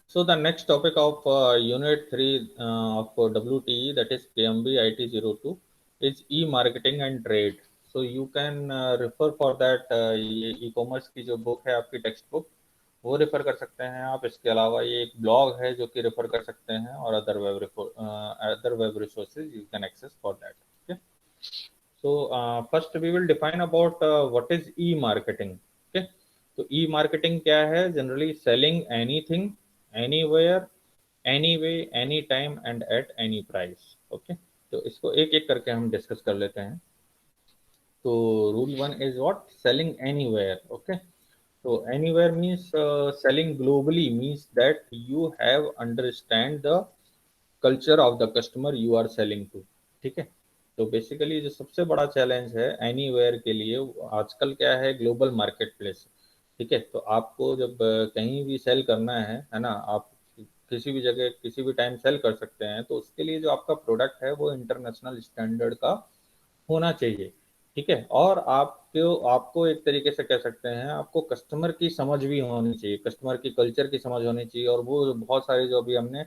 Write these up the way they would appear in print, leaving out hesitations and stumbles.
So the next topic of Unit 3 of WTE, that is PMB IT02, is e-marketing and trade. So you can refer for that ये e-commerce की जो book है आपकी text book वो refer कर सकते हैं आप। इसके अलावा ये एक ब्लॉग है जो कि रेफर कर सकते हैं, और other web resources you can access for that. So first we will define about what is e-marketing. Okay, तो e-marketing क्या है? Generally selling anything, anywhere, anyway, anytime and at any price. Okay, तो इसको एक एक करके हम डिस्कस कर लेते हैं। तो rule one is what? Selling anywhere. Okay, so anywhere means selling globally means that you have understand the culture of the customer you are selling to. ठीक है, तो बेसिकली जो सबसे बड़ा चैलेंज है एनीवेयर के लिए आजकल क्या है? Global market place. ठीक है, तो आपको जब कहीं भी सेल करना है ना, आप किसी भी जगह किसी भी टाइम सेल कर सकते हैं, तो उसके लिए जो आपका प्रोडक्ट है वो इंटरनेशनल स्टैंडर्ड का होना चाहिए। ठीक है, और आपको आपको एक तरीके से कह सकते हैं आपको कस्टमर की समझ भी होनी चाहिए, कस्टमर की कल्चर की समझ होनी चाहिए। और वो बहुत सारे जो अभी हमने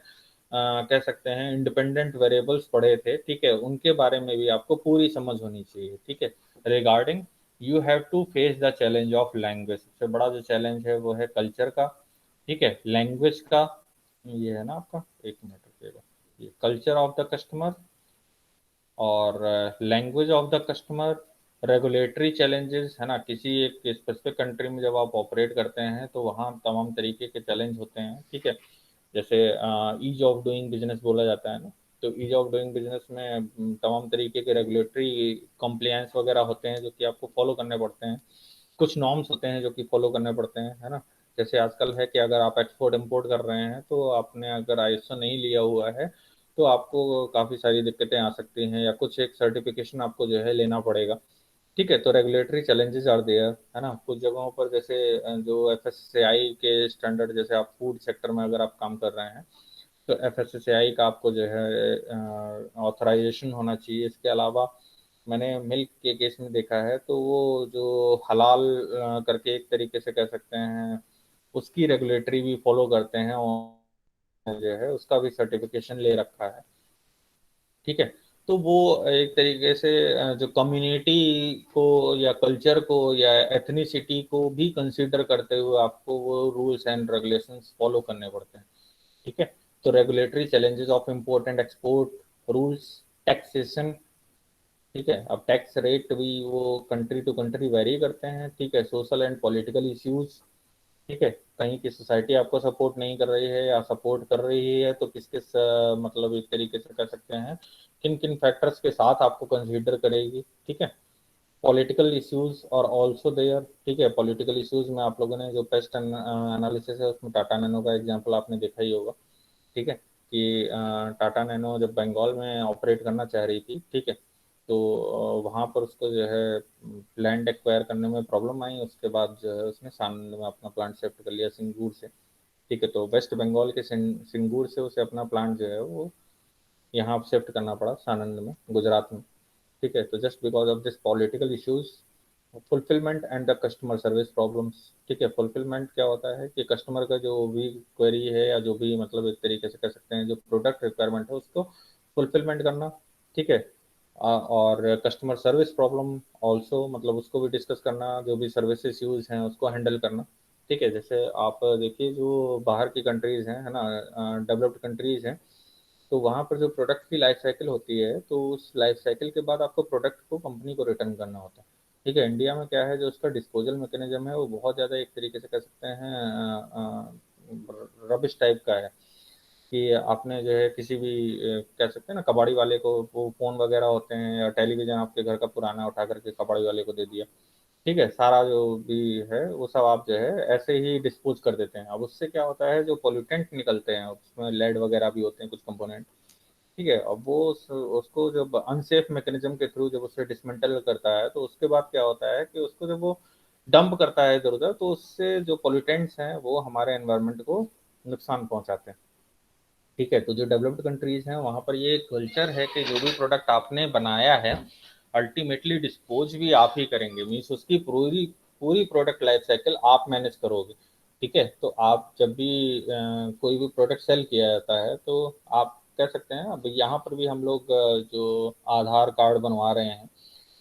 कह सकते हैं इंडिपेंडेंट वेरिएबल्स पढ़े थे, ठीक है, उनके बारे में भी आपको पूरी समझ होनी चाहिए। ठीक है, regarding you have to face the challenge of language. सबसे बड़ा जो चैलेंज है वो है कल्चर का। ठीक है, लैंग्वेज का। ये है ना आपका, एक मिनट रुकिएगा, ये कल्चर ऑफ द कस्टमर और language of the customer, regulatory challenges है ना। किसी एक स्पेसिफिक कंट्री में जब आप ऑपरेट करते हैं तो वहाँ तमाम तरीके के चैलेंज होते हैं। ठीक है, जैसे ईज ऑफ डूइंग बिजनेस बोला जाता है ना, तो ईज ऑफ डूइंग बिजनेस में तमाम तरीके के रेगुलेटरी कंप्लायंस वगैरह होते हैं जो कि आपको फॉलो करने पड़ते हैं। कुछ नॉर्म्स होते हैं जो कि फॉलो करने पड़ते हैं, है ना। जैसे आजकल है कि अगर आप एक्सपोर्ट इम्पोर्ट कर रहे हैं तो आपने अगर आईएसओ नहीं लिया हुआ है तो आपको काफ़ी सारी दिक्कतें आ सकती हैं, या कुछ एक सर्टिफिकेशन आपको जो है लेना पड़ेगा। ठीक है, तो रेगुलेटरी चैलेंजेस आर देयर, है ना। कुछ जगहों पर जैसे जो एफएसएसएआई के स्टैंडर्ड, जैसे आप फूड सेक्टर में अगर आप काम कर रहे हैं तो एफएसएसएआई का आपको जो है ऑथराइजेशन होना चाहिए। इसके अलावा मैंने मिल्क के केस में देखा है तो वो जो हलाल करके एक तरीके से कह सकते हैं उसकी रेगुलेटरी भी फॉलो करते हैं, और जो है उसका भी सर्टिफिकेशन ले रखा है। ठीक है, तो वो एक तरीके से जो कम्युनिटी को या कल्चर को या एथनिसिटी को भी कंसीडर करते हुए आपको वो रूल्स एंड रेगुलेशंस फॉलो करने पड़ते हैं। ठीक है, तो regulatory challenges of import and export rules, taxation. ठीक है, अब टैक्स रेट भी वो कंट्री टू कंट्री वेरी करते हैं। ठीक है, सोशल एंड पॉलिटिकल इश्यूज। ठीक है, कहीं की सोसाइटी आपको सपोर्ट नहीं कर रही है या सपोर्ट कर रही है तो किस किस मतलब एक तरीके से कह सकते हैं किन किन फैक्टर्स के साथ आपको कंसीडर करेगी। ठीक है, पॉलिटिकल इश्यूज और ऑल्सो देयर। ठीक है, पॉलिटिकल इश्यूज में आप लोगों ने जो पेस्ट एनालिसिस है उसमें टाटा नैनो का एग्जांपल आपने देखा ही होगा। ठीक है, कि टाटा नैनो जब बंगाल में ऑपरेट करना चाह रही थी, ठीक है, तो वहाँ पर उसको जो है लैंड एक्वायर करने में प्रॉब्लम आई। उसके बाद जो है उसने सानंद में अपना प्लांट शिफ्ट कर लिया सिंगूर से। ठीक है, तो वेस्ट बंगाल के सिंगूर से उसे अपना प्लांट जो है वो यहाँ शिफ्ट करना पड़ा सानंद में, गुजरात में। ठीक है, तो just because of this political issues, fulfilment and the customer service problems. ठीक है, फुलफिलमेंट क्या होता है कि कस्टमर का जो भी क्वेरी है या जो भी मतलब एक तरीके से कह सकते हैं जो प्रोडक्ट रिक्वायरमेंट है उसको फुलफिलमेंट करना। ठीक है, और कस्टमर सर्विस प्रॉब्लम ऑल्सो मतलब उसको भी डिस्कस करना, जो भी सर्विस इश्यूज हैं उसको हैंडल करना। ठीक है, जैसे आप देखिए जो बाहर की कंट्रीज हैं, है ना, डेवलप्ड कंट्रीज हैं, तो वहाँ पर जो प्रोडक्ट की लाइफ साइकिल होती है तो उस लाइफ साइकिल के बाद आपको प्रोडक्ट को कंपनी को रिटर्न करना होता है। ठीक है, इंडिया में क्या है जो उसका डिस्पोजल मैकेनिज्म है वो बहुत ज़्यादा एक तरीके से कह सकते हैं रबिश टाइप का है। कि आपने जो है किसी भी कह सकते हैं ना कबाड़ी वाले को वो फ़ोन वगैरह होते हैं या टेलीविज़न आपके घर का पुराना उठा करके कबाड़ी वाले को दे दिया। ठीक है, सारा जो भी है वो सब आप जो है ऐसे ही डिस्पोज कर देते हैं। अब उससे क्या होता है जो पोल्यूटेंट निकलते हैं उसमें लेड वगैरह भी होते हैं कुछ कंपोनेंट। ठीक है, अब वो उसको जब अनसेफ मैकेनिज्म के थ्रू जब उसे डिसमेंटल करता है तो उसके बाद क्या होता है कि उसको जब वो डंप करता है इधर उधर तो उससे जो पोल्यूटेंट्स हैं वो हमारे एनवायरनमेंट को नुकसान पहुंचाते हैं। ठीक है, तो जो डेवलप्ड कंट्रीज हैं वहाँ पर ये कल्चर है कि जो भी प्रोडक्ट आपने बनाया है अल्टीमेटली डिस्पोज भी आप ही करेंगे। मीन्स उसकी पूरी पूरी प्रोडक्ट लाइफ साइकिल आप मैनेज करोगे। ठीक है। तो आप जब भी कोई भी प्रोडक्ट सेल किया जाता है तो आप कह सकते हैं, अब यहाँ पर भी हम लोग जो आधार कार्ड बनवा रहे हैं,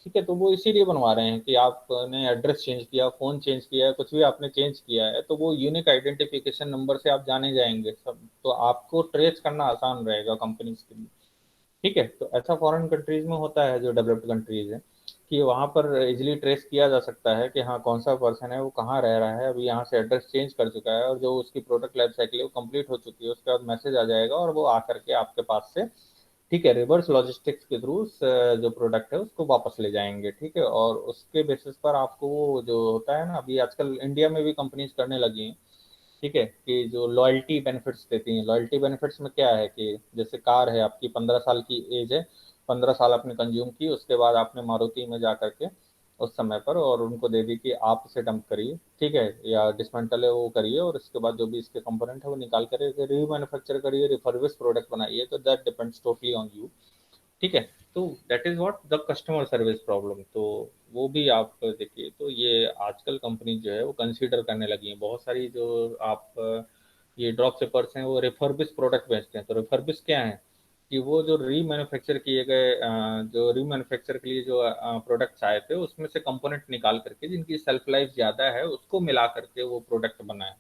ठीक है, तो वो इसीलिए बनवा रहे हैं कि आपने एड्रेस चेंज किया, फ़ोन चेंज किया है, कुछ भी आपने चेंज किया है, तो वो यूनिक आइडेंटिफिकेशन नंबर से आप जाने जाएंगे सब, तो आपको ट्रेस करना आसान रहेगा कंपनीज के लिए। ठीक है। तो ऐसा फॉरेन कंट्रीज में होता है, जो डेवलप्ड कंट्रीज है, कि वहाँ पर इजीली ट्रेस किया जा सकता है कि हाँ कौन सा पर्सन है, वो कहाँ रह रहा है, अभी यहाँ से एड्रेस चेंज कर चुका है, और जो उसकी प्रोडक्ट लाइफ साइकिल है वो कंप्लीट हो चुकी है, उसके बाद मैसेज आ जाएगा और वो आकर के आपके पास से, ठीक है, रिवर्स लॉजिस्टिक्स के थ्रू जो प्रोडक्ट है उसको वापस ले जाएंगे। ठीक है। और उसके बेसिस पर आपको वो जो होता है ना, अभी आजकल इंडिया में भी कंपनीज करने लगी हैं, ठीक है, कि जो लॉयल्टी बेनिफिट्स देती हैं। लॉयल्टी बेनिफिट्स में क्या है कि जैसे कार है, आपकी 15 साल की एज है, 15 साल आपने कंज्यूम की, उसके बाद आपने मारुति में जा करके उस समय पर और उनको दे दी कि आप इसे डंप करिए, ठीक है, या डिसमेंटल है वो करिए, और इसके बाद जो भी इसके कंपोनेंट है वो निकाल कर रीमैन्युफैक्चर करिए, रिफर्बिश प्रोडक्ट बनाइए, तो that depends totally on you. ठीक है। तो that is what the customer service problem. तो वो भी आप देखिए, तो ये आजकल कंपनी जो है वो कंसीडर करने लगी है बहुत सारी, जो आप ये ड्रॉप शिपर्स हैं वो रिफर्बिश प्रोडक्ट बेचते हैं। तो रिफर्बिश क्या है कि वो जो रीमैन्युफैक्चर किए गए जो रीमैन्युफैक्चर के लिए जो प्रोडक्ट्स आए थे उसमें से कंपोनेंट निकाल करके, जिनकी सेल्फ लाइफ ज़्यादा है, उसको मिला करके वो प्रोडक्ट बनाए।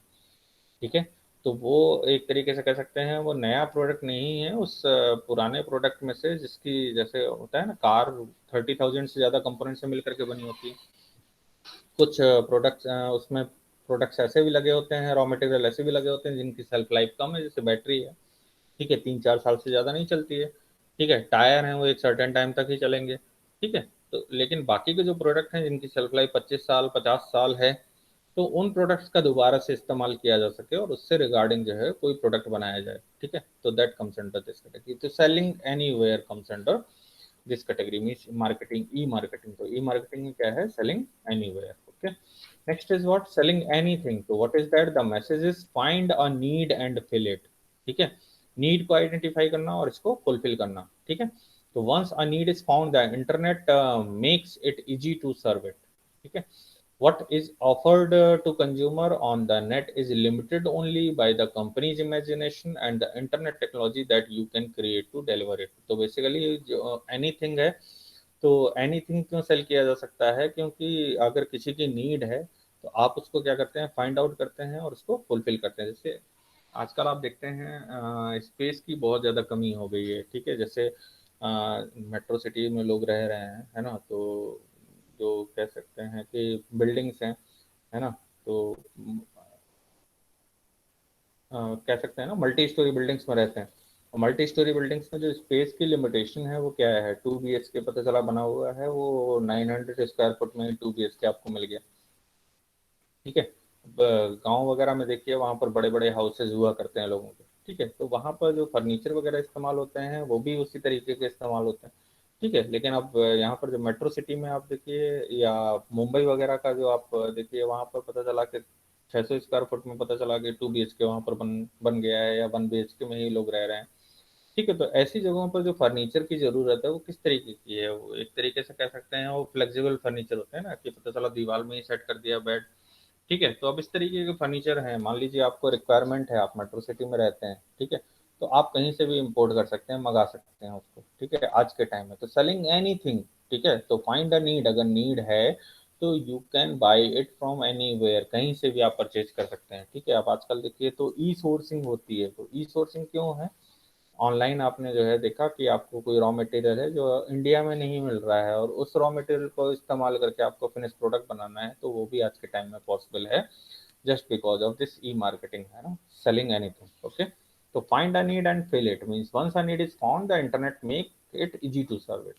ठीक है। तो वो एक तरीके से कह सकते हैं वो नया प्रोडक्ट नहीं है, उस पुराने प्रोडक्ट में से, जिसकी जैसे होता है ना, कार 30,000 से ज़्यादा कंपोनेंट से मिल करके बनी होती है। कुछ प्रोडक्ट्स उसमें प्रोडक्ट्स ऐसे भी लगे होते हैं, रॉ मटेरियल ऐसे भी लगे होते हैं जिनकी सेल्फ लाइफ कम है, जैसे बैटरी है, ठीक है, 3-4 साल से ज़्यादा नहीं चलती है। ठीक है। टायर हैं वो एक सर्टेन टाइम तक ही चलेंगे। ठीक है। तो लेकिन बाकी के जो प्रोडक्ट हैं जिनकी सेल्फ लाइफ 25 साल 50 साल है, तो उन प्रोडक्ट्स का दोबारा से इस्तेमाल किया जा सके और उससे रिगार्डिंग जो है कोई प्रोडक्ट बनाया जाए। ठीक है। तो that comes under this category. तो selling anywhere comes under this category, means marketing, e marketing. तो ई मार्केटिंग में क्या है, selling anywhere. Okay. Next is what, selling anything. तो what is that, the message is find a need and fill it. ठीक है। Need को identify करना और इसको फुलफिल करना। ठीक है। तो once a need is found, the internet makes it easy to serve it. ठीक है। What is offered to consumer on the net is limited only by the company's imagination and the internet technology that you can create to deliver it. तो basically जो anything है, तो anything क्यों cell किया जा सकता है, क्योंकि अगर किसी की नीड है तो आप उसको क्या करते हैं, फाइंड आउट करते हैं और उसको फुलफिल करते हैं। जैसे आजकल आप देखते हैं स्पेस की बहुत ज़्यादा कमी हो गई है। ठीक है। जैसे मेट्रो सिटी में लोग रह रहे हैं, है ना, तो जो कह सकते हैं कि बिल्डिंग्स हैं, है ना, तो कह सकते हैं ना मल्टी स्टोरी बिल्डिंग्स में रहते हैं। और मल्टी स्टोरी बिल्डिंग्स में जो स्पेस की लिमिटेशन है वो क्या है, 2 BHK पता चला बना हुआ है, वो 900 स्क्वायर फुट में 2 BHK आपको मिल गया। ठीक है। गांव वगैरह में देखिए, वहाँ पर बड़े बड़े हाउसेज हुआ करते हैं लोगों के। ठीक है। तो वहाँ पर जो फर्नीचर वगैरह इस्तेमाल होते हैं वो भी उसी तरीके के इस्तेमाल होते हैं। ठीक है। लेकिन अब यहाँ पर जो मेट्रो सिटी में आप देखिए, या मुंबई वगैरह का जो आप देखिए, वहाँ पर पता चला कि 600 स्क्वायर फुट में पता चला कि 2 BHK वहाँ पर बन बन गया है, या 1 BHK में ही लोग रह रहे हैं। ठीक है। तो ऐसी जगहों पर जो फर्नीचर की ज़रूरत है वो किस तरीके की है, वो एक तरीके से कह सकते हैं वो फ्लेक्सिबल फर्नीचर होते हैं ना, कि पता चला दीवार में ही सेट कर दिया बेड। ठीक है। तो अब इस तरीके के फर्नीचर हैं, मान लीजिए आपको रिक्वायरमेंट है, आप मेट्रो सिटी में रहते हैं, ठीक है, तो आप कहीं से भी इंपोर्ट कर सकते हैं, मंगा सकते हैं उसको। ठीक है। आज के टाइम में तो सेलिंग एनीथिंग। ठीक है। तो फाइंड अ नीड, अगर नीड है तो you can buy it from anywhere, कहीं से भी आप परचेज कर सकते हैं। ठीक है। आप आजकल देखिए तो ई सोर्सिंग होती है। तो ई सोर्सिंग क्यों है, ऑनलाइन आपने जो है देखा कि आपको कोई रॉ मटेरियल है जो इंडिया में नहीं मिल रहा है, और उस रॉ मटेरियल को इस्तेमाल करके आपको फिनिश प्रोडक्ट बनाना है, तो वो भी आज के टाइम में पॉसिबल है, just because of this e marketing, है ना, सेलिंग एनीथिंग। ओके। तो find a need and fill it means once a need is found, the internet make it easy to serve it.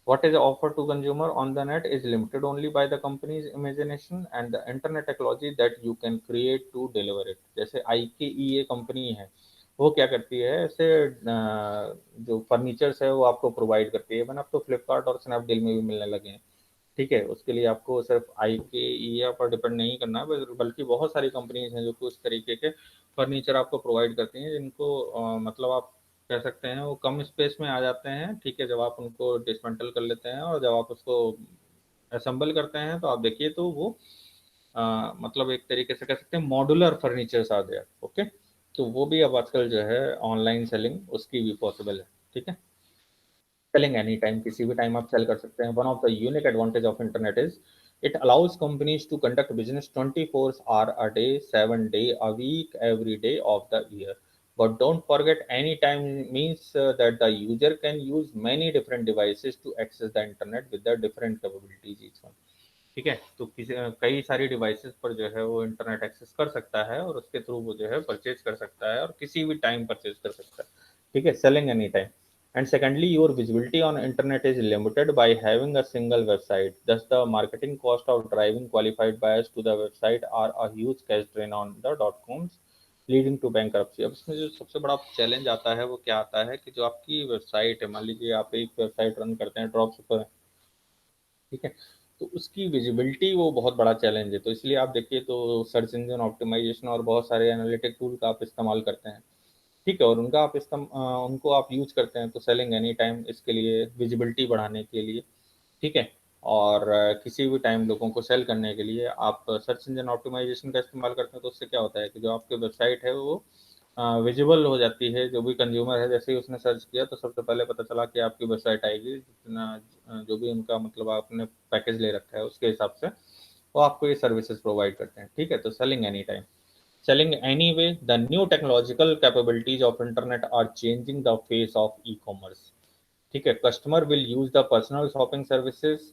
What is offered to consumer on the net is limited only by the company's imagination and the internet technology that you can create to deliver it. जैसे IKEA company है, वो क्या करती है, ऐसे जो furnitures है वो आपको प्रोवाइड करती है, मैंने अब तो फ्लिपकार्ट और स्नैपडील में भी मिलने लगे हैं। ठीक है। उसके लिए आपको सिर्फ IKEA पर डिपेंड नहीं करना है, बल्कि बहुत सारी कंपनीज हैं जो कि उस तरीके के फर्नीचर आपको प्रोवाइड करती हैं, जिनको मतलब आप कह सकते हैं वो कम स्पेस में आ जाते हैं। ठीक है। जब आप उनको डिसमेंटल कर लेते हैं और जब आप उसको असेंबल करते हैं, तो आप देखिए तो वो मतलब एक तरीके से कह सकते हैं modular furnitures are there, okay. तो वो भी अब आजकल जो है ऑनलाइन सेलिंग उसकी भी पॉसिबल है, ठीक है। सेलिंग एनी टाइम, किसी भी टाइम आप सेल कर सकते हैं। One of the unique advantage of internet is it allows companies to conduct business 24 hours a day, 7 day a week, every day of the year. But don't forget, any time means that the user can use many different devices to access the internet with the different capabilities each one, ठीक है। तो किसी कई सारी devices पर जो है वो इंटरनेट एक्सेस कर सकता है और उसके थ्रू वो जो है परचेज कर सकता है और किसी भी टाइम परचेज कर सकता है, ठीक है। Selling any time. And secondly, your visibility on internet is limited by having a single website. Thus, the marketing cost of driving qualified buyers to the website are a huge cash drain on the .coms, leading to bankruptcy. अब इसमें जो सबसे बड़ा challenge आता है वो क्या आता है कि जो आपकी वेबसाइट है, मान लीजिए आप एक वेबसाइट रन करते हैं ड्रॉप शिपर, ठीक है। तो उसकी विजिबिलिटी वो बहुत बड़ा चैलेंज है। तो इसलिए आप देखिए तो सर्च इंजन ऑप्टिमाइजेशन और बहुत सारे एनालिटिक टूल का आप इस्तेमाल करते हैं, ठीक है। और उनका आप उनको आप यूज करते हैं तो सेलिंग एनी टाइम इसके लिए विजिबिलिटी बढ़ाने के लिए, ठीक है। और किसी भी टाइम लोगों को सेल करने के लिए आप सर्च इंजन ऑप्टिमाइजेशन का इस्तेमाल करते हैं। तो उससे क्या होता है कि जो आपकी वेबसाइट है वो विजिबल हो जाती है। जो भी कंज्यूमर है जैसे ही उसने सर्च किया तो सबसे पहले पता चला कि आपकी वेबसाइट आएगी, जितना जो भी उनका मतलब आपने पैकेज ले रखा है उसके हिसाब से वो आपको ये सर्विसेज प्रोवाइड करते हैं, ठीक है। तो selling any time. Selling anyway, the new technological capabilities of internet are changing the face of e-commerce. ठीक है, customer will use the personal shopping services.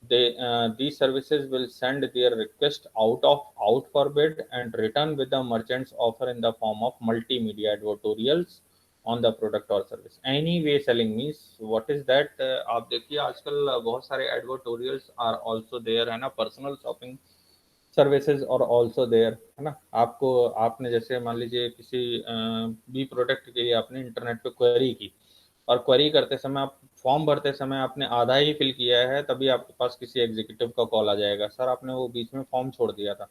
These services will send their request out for bid and return with the merchant's offer in the form of multimedia advertorials on the product or service. Anyway selling means what is that? आप देखिए आजकल बहुत सारे advertorials are also there है ना, personal shopping services और also there, है ना। आपको आपने जैसे मान लीजिए किसी बी प्रोडक्ट के लिए आपने इंटरनेट पे क्वेरी की और क्वेरी करते समय आप फॉर्म भरते समय आपने आधा ही फिल किया है, तभी आपके पास किसी एग्जीक्यूटिव का कॉल आ जाएगा, सर आपने वो बीच में फॉर्म छोड़ दिया था,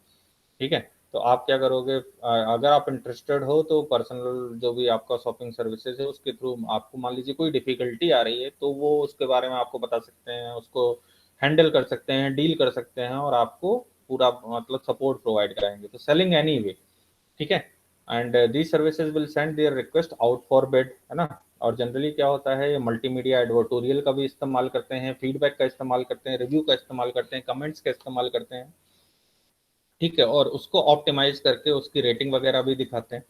ठीक है। तो आप क्या करोगे, अगर आप इंटरेस्टेड हो तो पर्सनल जो भी आपका शॉपिंग सर्विसेज है उसके थ्रू आपको मान लीजिए कोई डिफिकल्टी आ रही है तो वो उसके बारे में आपको बता सकते हैं, उसको हैंडल कर सकते हैं, डील कर सकते हैं और आपको पूरा मतलब सपोर्ट प्रोवाइड कराएंगे। तो सेलिंग एनी वे, ठीक है। And these services will send their request out for bid, है ना। और जनरली क्या होता है, ये मल्टीमीडिया एडवर्टोरियल का भी इस्तेमाल करते हैं, फीडबैक का इस्तेमाल करते हैं, रिव्यू का इस्तेमाल करते हैं, कमेंट्स का इस्तेमाल करते हैं, ठीक है। और उसको ऑप्टिमाइज करके उसकी रेटिंग वगैरह भी दिखाते हैं,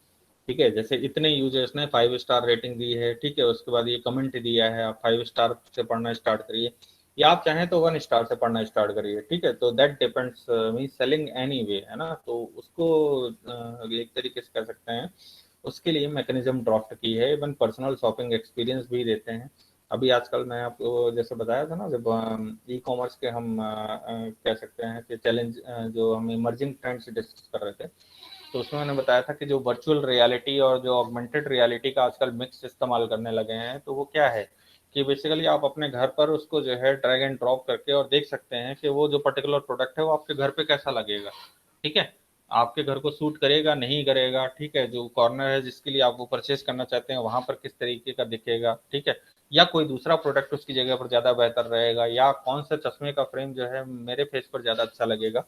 ठीक है। जैसे इतने यूजर्स ने 5 स्टार रेटिंग दी है, ठीक है, उसके बाद ये कमेंट दिया है, आप 5 स्टार से पढ़ना स्टार्ट करिए या आप चाहें तो 1 स्टार से पढ़ना स्टार्ट करिए, ठीक है। तो that depends mean selling any वे, है ना। तो उसको एक तरीके से कह सकते हैं उसके लिए मैकेनिज्म ड्राफ्ट की है, इवन पर्सनल शॉपिंग एक्सपीरियंस भी देते हैं। अभी आजकल मैं आपको जैसे बताया था ना, जब ई कॉमर्स के हम कह सकते हैं कि चैलेंज जो हम इमर्जिंग ट्रेंड्स डिस्कस कर रहे थे, तो उसमें मैंने बताया था कि जो वर्चुअल रियलिटी और जो ऑगमेंटेड रियलिटी का आजकल मिक्स इस्तेमाल करने लगे हैं। तो वो क्या है कि बेसिकली आप अपने घर पर उसको जो है ड्रैग एंड ड्रॉप करके और देख सकते हैं कि वो जो पर्टिकुलर प्रोडक्ट है वो आपके घर पे कैसा लगेगा, ठीक है। आपके घर को सूट करेगा नहीं करेगा, ठीक है। जो कॉर्नर है जिसके लिए आप वो परचेज करना चाहते हैं वहां पर किस तरीके का दिखेगा, ठीक है। या कोई दूसरा प्रोडक्ट उसकी जगह पर ज्यादा बेहतर रहेगा, या कौन सा चश्मे का फ्रेम जो है मेरे फेस पर ज्यादा अच्छा लगेगा,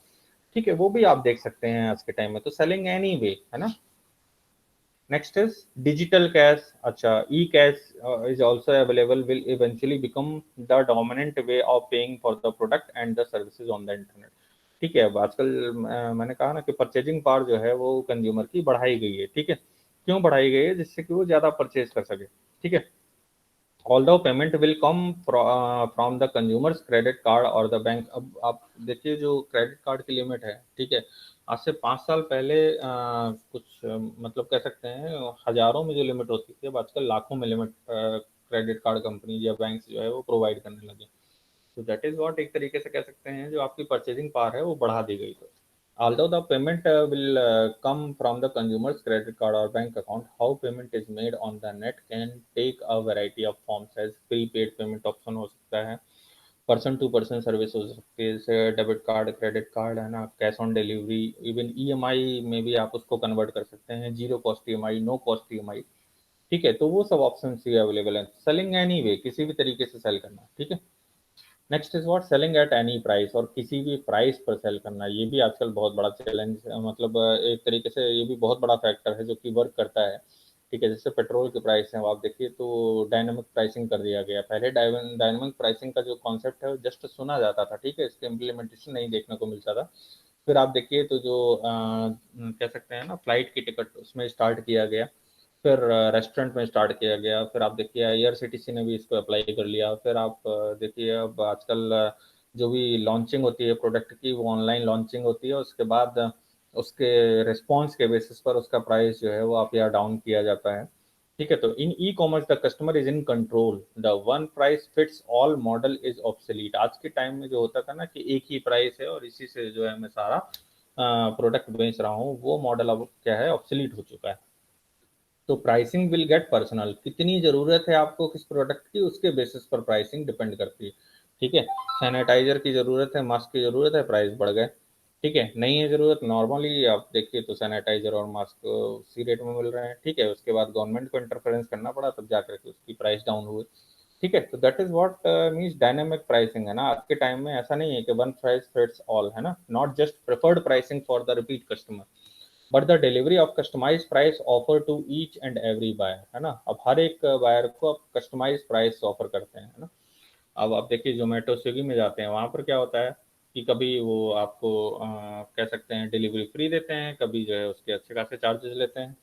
ठीक है। वो भी आप देख सकते हैं आज के टाइम में। तो सेलिंग एनी वे, है ना। Next is digital cash. अच्छा, e cash is also available, will eventually become the dominant way of paying for the product and the services on the internet, ठीक है। अब आजकल मैंने कहा ना कि परचेजिंग पावर जो है वो कंज्यूमर की बढ़ाई गई है, ठीक है। क्यों बढ़ाई गई है, जिससे कि वो ज्यादा परचेज कर सके, ठीक है। Although payment will come from the consumers credit card और द बैंक। अब आप देखिए जो क्रेडिट कार्ड की लिमिट है, ठीक है, आज से 5 साल पहले कुछ मतलब कह सकते हैं हजारों में जो लिमिट होती थी, अब आजकल लाखों में लिमिट क्रेडिट कार्ड कंपनी या बैंक जो है वो प्रोवाइड करने लगे। तो दैट इज व्हाट, एक तरीके से कह सकते हैं जो आपकी परचेजिंग पावर है वो बढ़ा दी गई। तो although the payment will come from the consumer's credit card or bank account, how payment is made on the net can take a variety of forms, as prepaid payment option हो सकता है, person to person service हो सकती है जैसे debit card, credit card, है ना, cash on delivery, even EMI में भी आप उसको कन्वर्ट कर सकते हैं, zero cost EMI, no cost EMI, ठीक है। तो वो सब ऑप्शन ही अवेलेबल है। सेलिंग एनी वे, किसी भी तरीके से सेल करना, ठीक है। Next is what selling at any price, और किसी भी प्राइस पर सेल करना, ये भी आजकल बहुत बड़ा चैलेंज, मतलब एक तरीके से ये भी बहुत बड़ा फैक्टर है जो कि वर्क करता है। ठीक है, जैसे पेट्रोल के प्राइस हैं, आप देखिए तो डायनामिक प्राइसिंग कर दिया गया। पहले डायनामिक प्राइसिंग का जो कॉन्सेप्ट है वो जस्ट सुना जाता था, ठीक है, इसके इम्प्लीमेंटेशन नहीं देखने को मिलता था। फिर आप देखिए तो जो कह सकते हैं ना फ्लाइट की टिकट, उसमें स्टार्ट किया गया। फिर रेस्टोरेंट में स्टार्ट किया गया। फिर आप देखिए IRCTC ने भी इसको अप्लाई कर लिया। फिर आप देखिए अब आजकल जो भी लॉन्चिंग होती है प्रोडक्ट की, वो ऑनलाइन लॉन्चिंग होती है। उसके बाद उसके रिस्पॉन्स के बेसिस पर उसका प्राइस जो है वो अप या डाउन किया जाता है। ठीक है, तो in e commerce the customer is in control, the one price fits all model is obsolete. आज के टाइम में जो होता था ना कि एक ही प्राइस है और इसी से जो है मैं सारा प्रोडक्ट बेच रहा हूँ, वो मॉडल अब क्या है, ऑब्सोलीट हो चुका है। तो प्राइसिंग विल गेट पर्सनल, कितनी ज़रूरत है आपको किस प्रोडक्ट की, उसके बेसिस पर प्राइसिंग डिपेंड करती है। ठीक है, सैनिटाइजर की ज़रूरत है, मास्क की ज़रूरत है, प्राइस बढ़ गए। ठीक है, नहीं है ज़रूरत, नॉर्मली आप देखिए तो सैनिटाइजर और मास्क उसी रेट में मिल रहे हैं। ठीक है, उसके बाद गवर्नमेंट को इंटरफेरेंस करना पड़ा, तब जाकर के उसकी प्राइस डाउन हुई। ठीक है, तो that is what means dynamic pricing है ना। आज के टाइम में ऐसा नहीं है कि वन प्राइस फिट्स ऑल, है ना, not just preferred pricing for the repeat customer, but the delivery of customize price offer to each and every buyer, है ना। अब हर एक बायर को आप कस्टमाइज प्राइस ऑफर करते हैं, है ना। अब आप देखिए जोमेटो स्विगी में जाते हैं, वहाँ पर क्या होता है कि कभी वो आपको कह सकते हैं डिलीवरी फ्री देते हैं, कभी जो है उसके अच्छे खासे चार्जेस लेते हैं।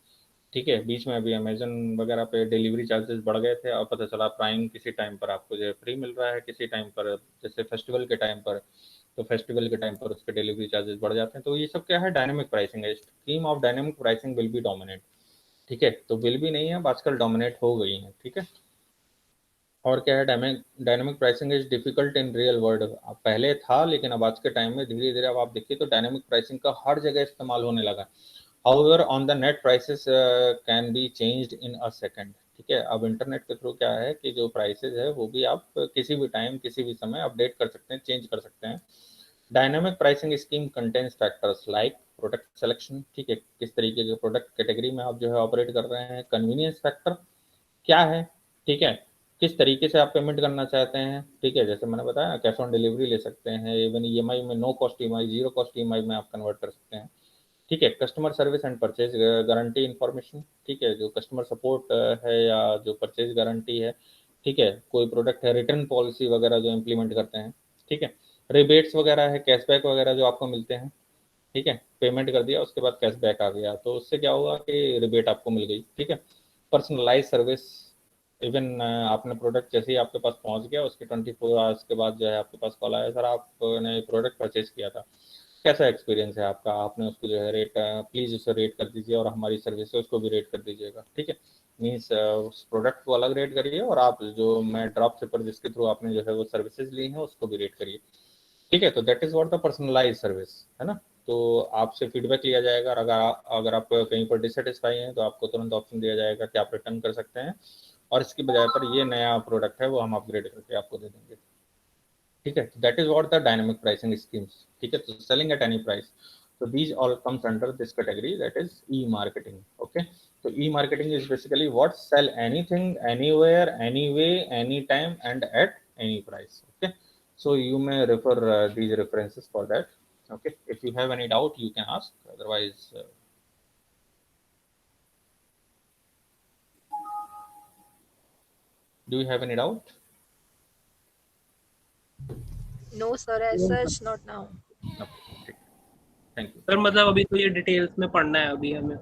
ठीक है, बीच में अभी अमेजन वगैरह पे डिलीवरी चार्जेस बढ़ गए थे, और पता चला प्राइम किसी टाइम पर आपको जो है फ्री मिल रहा है, किसी टाइम पर जैसे फेस्टिवल के टाइम पर, तो फेस्टिवल के टाइम पर उसके डिलीवरी चार्जेस बढ़ जाते हैं। तो ये सब क्या है, डायनेमिक प्राइसिंग है। Scheme of dynamic pricing will be dominate. ठीक है, तो विल भी नहीं है, अब आजकल डोमिनेट हो गई है। ठीक है, और क्या है, dynamic pricing is difficult in real world. पहले था, लेकिन अब आज के टाइम में धीरे धीरे अब आप देखिए तो डायनेमिक प्राइसिंग का हर जगह इस्तेमाल होने लगा। However on the net prices can be changed in a second. ठीक है, अब इंटरनेट के थ्रू क्या है कि जो प्राइसेस है वो भी आप किसी भी टाइम किसी भी समय अपडेट कर सकते हैं, चेंज कर सकते हैं। Dynamic pricing scheme contains factors like product selection, ठीक है, किस तरीके के प्रोडक्ट कैटेगरी में आप जो है ऑपरेट कर रहे हैं। कन्वीनियंस फैक्टर क्या है, ठीक है, किस तरीके से आप पेमेंट करना चाहते हैं। ठीक है, जैसे मैंने बताया कैश ऑन डिलीवरी ले सकते हैं, इवन EMI में, no cost EMI, zero cost EMI में आप कन्वर्ट कर सकते हैं। ठीक है, customer service and purchase guarantee information, ठीक है, जो कस्टमर सपोर्ट है या जो परचेज गारंटी है। ठीक है, कोई प्रोडक्ट है, रिटर्न पॉलिसी वगैरह जो इम्प्लीमेंट करते हैं। ठीक है, रिबेट्स वगैरह है, कैशबैक वगैरह जो आपको मिलते हैं। ठीक है, पेमेंट कर दिया उसके बाद कैशबैक आ गया, तो उससे क्या हुआ कि रिबेट आपको मिल गई। ठीक है, पर्सनलाइज सर्विस, इवन आपने प्रोडक्ट जैसे ही आपके पास पहुंच गया, उसके 24 आवर्स के बाद जो है आपके पास कॉल आया, सर आपने प्रोडक्ट परचेज किया था, कैसा एक्सपीरियंस है आपका, आपने उसको जो है रेट, प्लीज़ उसे रेट कर दीजिए, और हमारी सर्विस है उसको भी रेट कर दीजिएगा। ठीक है, मीन्स उस प्रोडक्ट को अलग रेट करिए, और आप जो मैं ड्रॉप शिपर जिसके थ्रू आपने जो है वो सर्विसेज ली हैं उसको भी रेट करिए। ठीक है, तो that is what the personalize service, है ना। तो आपसे फीडबैक लिया जाएगा, और अगर आप कहीं पर डिससेटिस्फाई हैं तो आपको तुरंत ऑप्शन दिया जाएगा कि आप रिटर्न कर सकते हैं, और इसकी बजाय पर ये नया प्रोडक्ट है वो हम अपग्रेड करके आपको दे देंगे। ठीक है, that is what the dynamic pricing schemes. ठीक है, तो selling at any price, so these all comes under this category, that is e-marketing. Okay, so e-marketing is basically what sell anything, anywhere, anyway, anytime, and at any price. Okay, so you may refer these references for that. Okay, if you have any doubt you can ask, otherwise do you have any doubt? No, sir, as such, not now. Okay, ठीक, thank you. Sir मतलब अभी तो ये details में पढ़ना है अभी हमें।